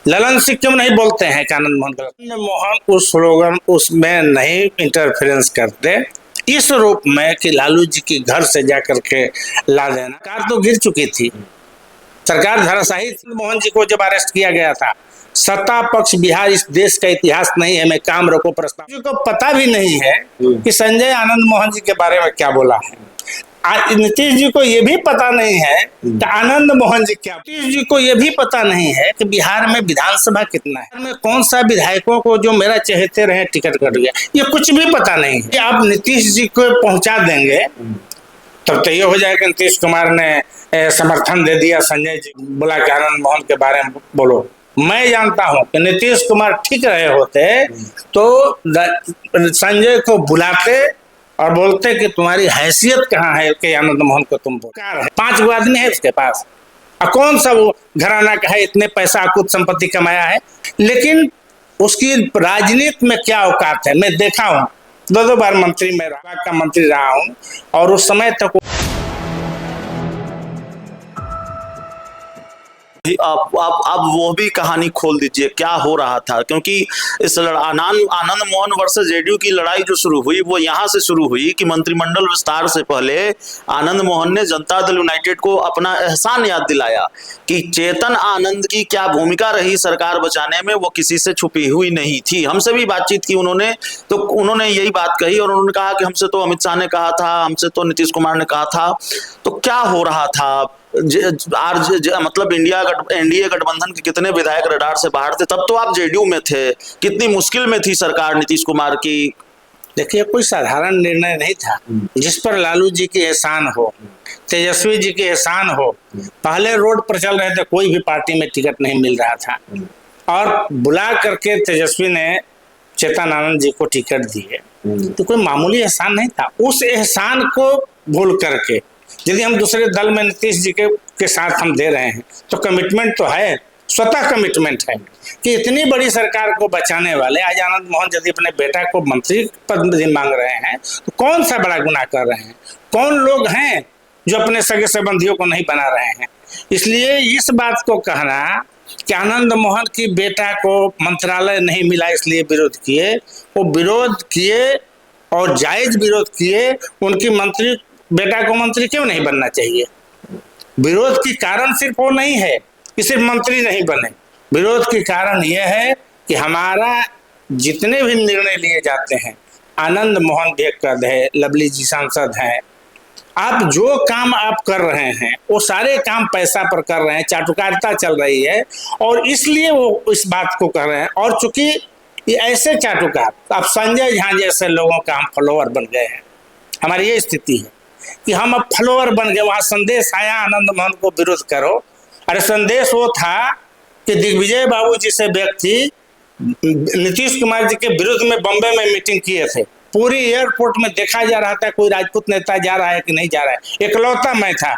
ललन सिंह क्यों नहीं बोलते हैं कि आनंद मोहन गलत? आनंद मोहन उस स्लोगन उसमें नहीं इंटरफेरेंस करते इस रूप में कि लालू जी के घर से जाकर के ला देना। सरकार तो गिर चुकी थी, सरकार धराशायी थी। मोहन जी को जब अरेस्ट किया गया था, सत्ता पक्ष बिहार इस देश का इतिहास नहीं है। मैं काम रोको प्रस्ताव जी को पता भी नहीं है कि संजय आनंद मोहन जी के बारे में क्या बोला है। नीतीश जी को यह भी पता नहीं है कि आनंद मोहन जी क्या, नीतीश जी को यह भी पता नहीं है कि बिहार में विधानसभा कितना है, में कौन सा विधायकों को जो मेरा चहेते रहे टिकट कट गया, ये कुछ भी पता नहीं है। आप नीतीश जी को पहुंचा देंगे तब तो ये हो जाएगा नीतीश कुमार ने समर्थन दे दिया, संजय जी बोला कि आनंद मोहन के बारे में बोलो। मैं जानता हूं कि नीतीश कुमार ठीक रहे होते तो संजय को बुलाते और बोलते कि तुम्हारी हैसियत कहाँ है कि आनंद मोहन को तुम बोल। 5 गो आदमी है उसके पास, और कौन सा वो घराना का है, इतने पैसा कुछ संपत्ति कमाया है, लेकिन उसकी राजनीति में क्या औकात है। मैं देखा हूँ, 2 बार मंत्री में का मंत्री रहा हूँ, और उस समय तक आप वो भी कहानी खोल दीजिए, क्या हो रहा था? क्योंकि इस आनंद मोहन वर्सेस जेडीयू की लड़ाई जो शुरू हुई वो यहाँ से शुरू हुई कि मंत्रिमंडल विस्तार से पहले आनंद मोहन ने जनता दल यूनाइटेड को अपना एहसान याद दिलाया कि चेतन आनंद की क्या भूमिका रही सरकार बचाने में, वो किसी से छुपी हुई नहीं थी। हमसे भी बातचीत की उन्होंने, तो उन्होंने यही बात कही और उन्होंने कहा कि हमसे तो अमित शाह ने कहा था, हमसे तो नीतीश कुमार ने कहा था। तो क्या हो रहा था? मतलब एनडीए गठबंधन के कितने विधायक रडार से बाहर थे? तब तो आप जेडीयू में थे, कितनी मुश्किल में थी सरकार नीतीश कुमार की। देखिए, कोई साधारण निर्णय नहीं था जिस पर लालू जी के एहसान हो, तेजस्वी जी के एहसान हो। पहले रोड पर चल रहे थे, कोई भी पार्टी में टिकट नहीं मिल रहा था, और बुला करके तेजस्वी ने चेतन आनंद जी को टिकट दिए, तो कोई मामूली एहसान नहीं था। उस एहसान को भूल करके यदि हम दूसरे दल में नीतीश जी के साथ हम दे रहे हैं तो कमिटमेंट तो है, स्वतः कमिटमेंट है कि इतनी बड़ी सरकार को बचाने वाले आज आनंद मोहन यदि अपने बेटा को मंत्री पद मांग रहे हैं तो कौन सा बड़ा गुनाह कर रहे हैं? कौन लोग हैं जो अपने सगे संबंधियों को नहीं बना रहे हैं? इसलिए इस बात को कहना कि आनंद मोहन की बेटा को मंत्रालय नहीं मिला इसलिए विरोध किए, वो विरोध किए और जायज विरोध किए। उनकी मंत्री बेटा को मंत्री क्यों नहीं बनना चाहिए? विरोध की कारण सिर्फ वो नहीं है कि सिर्फ मंत्री नहीं बने, विरोध की कारण यह है कि हमारा जितने भी निर्णय लिए जाते हैं, आनंद मोहन भी एक पद है, लवली जी सांसद हैं, आप जो काम आप कर रहे हैं वो सारे काम पैसा पर कर रहे हैं, चाटुकारिता चल रही है, और इसलिए वो इस बात को कर रहे हैं। और चूंकि ये ऐसे चाटुकार, अब संजय झा जैसे लोगों का हम फॉलोअर बन गए हैं, हमारी ये स्थिति है कि हम अब फॉलोअर बन गए। वहां संदेश आया आनंद मोहन को विरोध करो, अरे संदेश वो था कि दिग्विजय बाबू जी से व्यक्ति नीतीश कुमार जी के विरुद्ध में बॉम्बे में मीटिंग किए थे, पूरी एयरपोर्ट में देखा जा रहा था कोई राजपूत नेता जा रहा है कि नहीं जा रहा है। इकलौता मैं था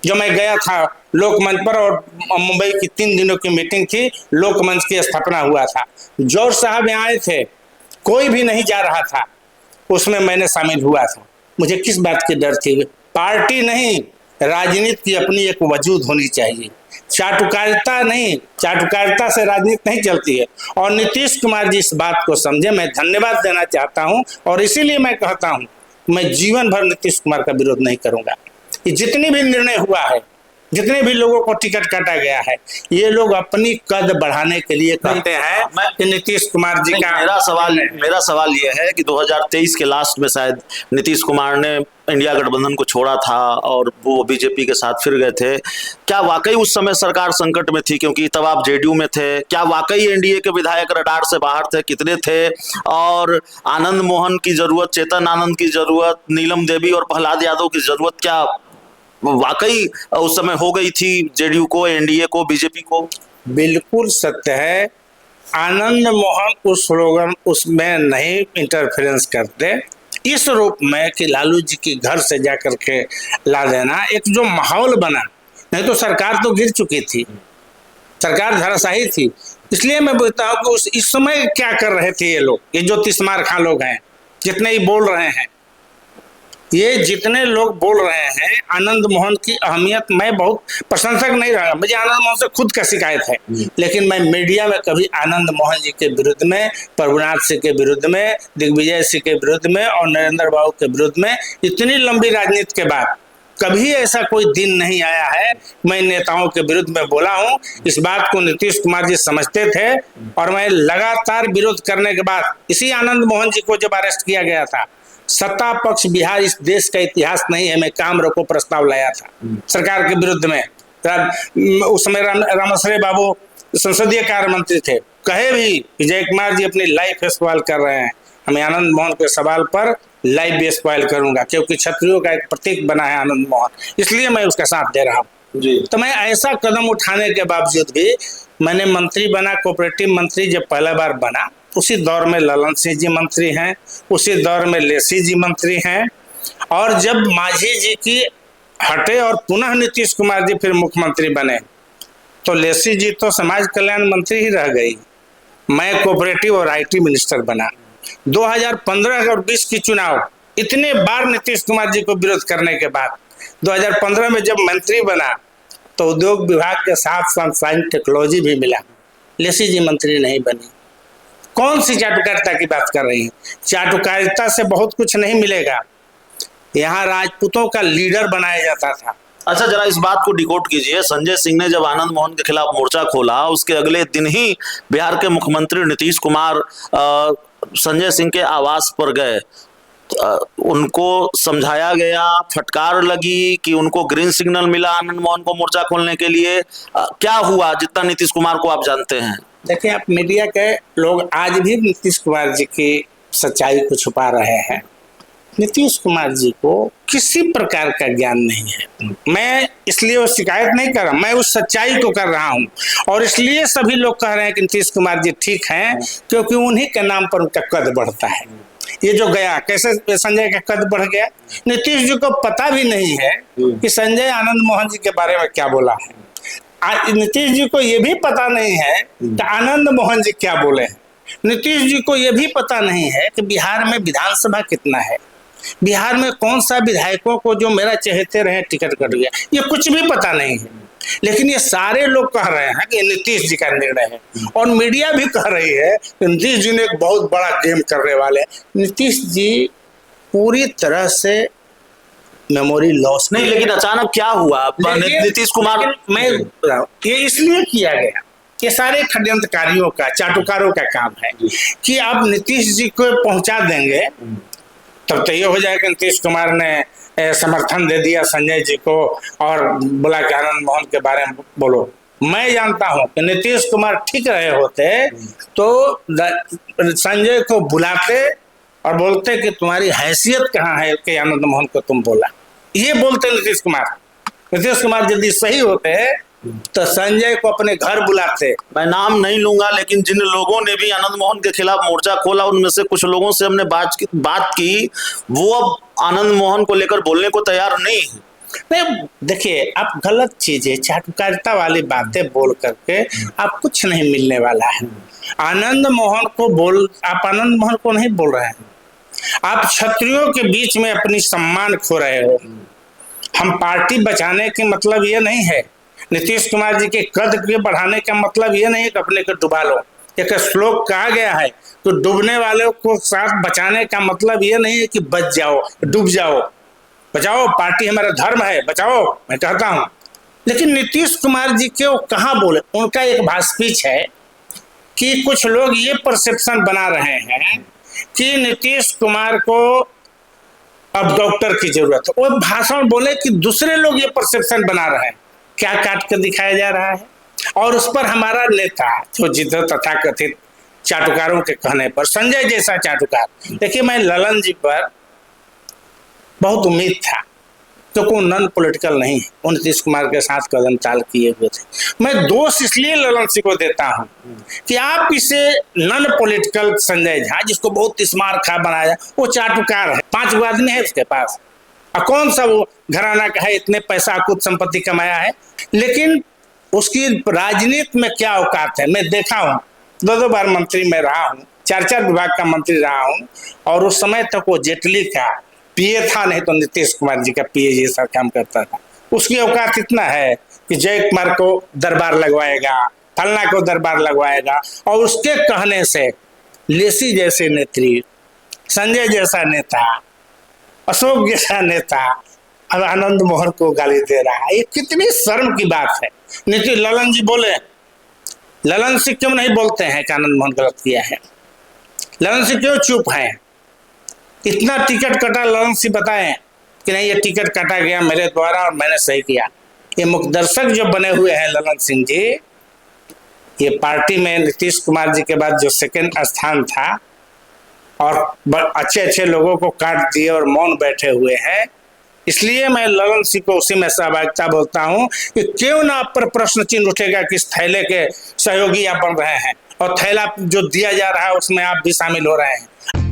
जो मैं गया था लोकमंच पर, और मुंबई की 3 दिनों की मीटिंग थी, लोकमंच की स्थापना हुआ था, जौहर साहब यहाँ आए थे, कोई भी नहीं जा रहा था, उसमें मैंने शामिल हुआ था। मुझे किस बात की डर थी? पार्टी नहीं, राजनीति की अपनी एक वजूद होनी चाहिए, चाटुकारिता नहीं, चाटुकारिता से राजनीति नहीं चलती है। और नीतीश कुमार जी इस बात को समझे, मैं धन्यवाद देना चाहता हूं, और इसीलिए मैं कहता हूं मैं जीवन भर नीतीश कुमार का विरोध नहीं करूंगा। ये जितनी भी निर्णय हुआ है, जितने भी लोगों को टिकट काटा गया है, ये लोग अपनी कद बढ़ाने के लिए कहते हैं कि नीतीश कुमार जी का। मेरा सवाल ये है कि 2023 के लास्ट में शायद नीतीश कुमार ने इंडिया गठबंधन को छोड़ा था और वो बीजेपी के साथ फिर गए थे। क्या वाकई उस समय सरकार संकट में थी, क्योंकि तब आप जेडीयू में थे? क्या वाकई एनडीए के विधायक रडार से बाहर थे? कितने थे? और आनंद मोहन की जरूरत, चेतन आनंद की जरूरत, नीलम देवी और प्रहलाद यादव की जरूरत क्या वाकई उस समय हो गई थी जेडीयू को, एनडीए को, बीजेपी को? बिल्कुल सत्य है। आनंद मोहन उस स्लोगन उसमें नहीं इंटरफेरेंस करते इस रूप में कि लालू जी के घर से जाकर के ला देना। एक जो माहौल बना, नहीं तो सरकार तो गिर चुकी थी, सरकार धराशायी थी। इसलिए मैं बोलता हूँ कि इस समय क्या कर रहे थे ये लोग, ये जो तिस्मार खां लोग हैं, जितने ही बोल रहे हैं, ये जितने लोग बोल रहे हैं आनंद मोहन की अहमियत, मैं बहुत प्रशंसक नहीं रहा, मुझे आनंद मोहन से खुद का शिकायत है, लेकिन मैं मीडिया में कभी आनंद मोहन जी के विरुद्ध में, प्रभुनाथ सिंह के विरुद्ध में, दिग्विजय सिंह के विरुद्ध में और नरेंद्र बाबू के विरुद्ध में इतनी लंबी राजनीति के बाद कभी ऐसा कोई दिन नहीं आया है मैं नेताओं के विरुद्ध में बोला हूं। इस बात को नीतीश कुमार जी समझते थे और मैं लगातार विरोध करने के बाद इसी आनंद मोहन जी को जब अरेस्ट किया गया था, सत्ता पक्ष बिहार इस देश का इतिहास नहीं है, मैं काम रोको प्रस्ताव लाया था सरकार के विरुद्ध में। उस समय रामश्री बाबू संसदीय कार्य मंत्री थे, कहे भी विजय कुमार जी अपनी लाइफ सवाल कर रहे हैं, हमें आनंद मोहन के सवाल पर लाइव भी स्पॉइल करूंगा क्योंकि क्षत्रियों का एक प्रतीक बना है आनंद मोहन, इसलिए मैं उसका साथ दे रहा हूँ जी। तो मैं ऐसा कदम उठाने के बावजूद भी मैंने मंत्री बना, कोऑपरेटिव मंत्री जब पहला बार बना, उसी दौर में ललन सिंह जी मंत्री हैं, उसी दौर में लेसी जी मंत्री हैं, और जब मांझी जी की हटे और पुनः नीतीश कुमार जी फिर मुख्यमंत्री बने तो लेसी जी तो समाज कल्याण मंत्री ही रह गई, मैं कोऑपरेटिव और IT मिनिस्टर बना। 2015 और 20 की चुनाव इतने बार नीतीश कुमार जी को विरोध करने के बाद 2015 में जब मंत्री बना तो उद्योग विभाग के साथ साथ साइंस टेक्नोलॉजी भी मिला, लेसी जी मंत्री नहीं बनी। कौन सी चाटुकारिता की बात कर रही हैं? चाटुकारिता से बहुत कुछ नहीं मिलेगा, यहाँ राजपूतों का लीडर बनाया जाता था। अच्छा, जरा इस बात को डिकोड कीजिए। संजय सिंह ने जब आनंद मोहन के खिलाफ मोर्चा खोला, उसके अगले दिन ही बिहार के मुख्यमंत्री नीतीश कुमार संजय सिंह के आवास पर गए, उनको समझाया गया, फटकार लगी कि उनको ग्रीन सिग्नल मिला आनंद मोहन को मोर्चा खोलने के लिए, क्या हुआ जितना नीतीश कुमार को आप जानते हैं? देखिए, आप मीडिया के लोग आज भी नीतीश कुमार जी की सच्चाई को छुपा रहे हैं। नीतीश कुमार जी को किसी प्रकार का ज्ञान नहीं है, मैं इसलिए वो शिकायत नहीं कर रहा, मैं उस सच्चाई को कर रहा हूँ। और इसलिए सभी लोग कह रहे हैं कि नीतीश कुमार जी ठीक हैं क्योंकि उन्हीं के नाम पर उनका कद बढ़ता है। ये जो गया, कैसे संजय का कद बढ़ गया, नीतीश जी को पता भी नहीं है कि संजय आनंद मोहन जी के बारे में क्या बोला है। नीतीश जी को ये भी पता नहीं है कि आनंद मोहन जी क्या बोले हैं। नीतीश जी को ये भी पता नहीं है कि बिहार में विधानसभा कितना है, बिहार में कौन सा विधायकों को जो मेरा चहेते रहे टिकट कट गया, ये कुछ भी पता नहीं है। लेकिन ये सारे लोग कह रहे हैं कि नीतीश जी का निर्णय है, और मीडिया भी कह रही है कि नीतीश जी ने एक बहुत बड़ा गेम करने वाले हैं। नीतीश जी पूरी तरह से मेमोरी लॉस नहीं, लेकिन अचानक क्या हुआ नीतीश कुमार? मैं ये इसलिए किया गया, ये सारे षड्यंत्रकारियों का, चाटुकारों का काम है कि आप नीतीश जी को पहुंचा देंगे तब तो ये हो जाएगा नीतीश कुमार ने समर्थन दे दिया संजय जी को और बोला कि आनंद मोहन के बारे में बोलो। मैं जानता हूं कि नीतीश कुमार ठीक रहे होते तो संजय को बुलाते और बोलते कि तुम्हारी हैसियत कहाँ है कि आनंद मोहन को तुम बोला, ये बोलते नीतीश कुमार। नीतीश कुमार यदि सही होते तो संजय को अपने घर बुलाते। मैं नाम नहीं लूंगा, लेकिन जिन लोगों ने भी आनंद मोहन के खिलाफ मोर्चा खोला उनमें से कुछ लोगों से हमने बात की, वो अब आनंद मोहन को लेकर बोलने को तैयार नहीं है। नहीं, देखिए, आप गलत चीजें, चाटुकारिता वाली बातें बोल करके आप कुछ नहीं मिलने वाला है। आनंद मोहन को आप आनंद मोहन को नहीं बोल रहे हैं, आप क्षत्रियों के बीच में अपनी सम्मान खो रहे हो। हम पार्टी बचाने के मतलब ये नहीं है, नीतीश कुमार जी के कद के बढ़ाने का मतलब ये नहीं है कि अपने को डुबा लो। एक श्लोक कहा गया है तो डूबने वाले को साथ बचाने का मतलब ये नहीं है कि बच जाओ, डूब जाओ। बचाओ, पार्टी हमारा धर्म है, बचाओ, मैं कहता हूं। लेकिन नीतीश कुमार जी के वो कहाँ बोले, उनका एक स्पीच है कि कुछ लोग ये परसेप्शन बना रहे हैं कि नीतीश कुमार को अब डॉक्टर की जरूरत है। वो भाषण बोले कि दूसरे लोग ये परसेप्शन बना रहे हैं, क्या काट कर दिखाया जा रहा है। और उस पर हमारा नेता जो जिधर तथाकथित चाटुकारों के कहने पर, संजय जैसा चाटुकार, देखिए मैं ललन जी पर बहुत उम्मीद था क्योंकि वो नॉन पॉलिटिकल नहीं है, वो नीतीश कुमार के साथ कदम ताल किए हुए थे। मैं दोष इसलिए ललन सिंह को देता हूं कि आप इसे नॉन पॉलिटिकल संजय झा, जिसको बहुत स्मार्ट खा बनाया, वो चाटुकार है, 5 आदमी है उसके पास, और कौन सा वो घराना का है, इतने पैसा कुछ संपत्ति कमाया है, लेकिन उसकी राजनीति में क्या औकात है। मैं देखा हूँ, 2 बार मंत्री में रहा हूँ, 4 विभाग का मंत्री रहा हूँ, और उस समय तक वो जेटली का पीए था, नहीं तो नीतीश कुमार जी का पीए जैसा काम करता था। उसकी औकात इतना है कि जय कुमार को दरबार लगवाएगा, फलना को दरबार लगवाएगा, और उसके कहने से लेसी जैसे नेत्री, संजय जैसा नेता, अशोक जैसा नेता अब आनंद मोहन को गाली दे रहा है। ये कितनी शर्म की बात है। नीतीश ललन जी बोले, ललन सिंह क्यों नहीं बोलते हैं कि आनंद मोहन गलत किया है? ललन सिंह क्यों चुप है? इतना टिकट कटा, ललन सिंह बताएं कि नहीं ये टिकट काटा गया मेरे द्वारा और मैंने सही किया। ये मुखदर्शक जो बने हुए हैं ललन सिंह जी, ये पार्टी में नीतीश कुमार जी के बाद जो सेकंड स्थान था, और अच्छे अच्छे लोगों को काट दिए और मौन बैठे हुए हैं। इसलिए मैं ललन सिंह को उसी में सहभागिता बोलता हूं कि क्यों ना आप पर प्रश्न चिन्ह उठेगा कि इस थैले के सहयोगी आप बन रहे हैं, और थैला जो दिया जा रहा है उसमें आप भी शामिल हो रहे हैं।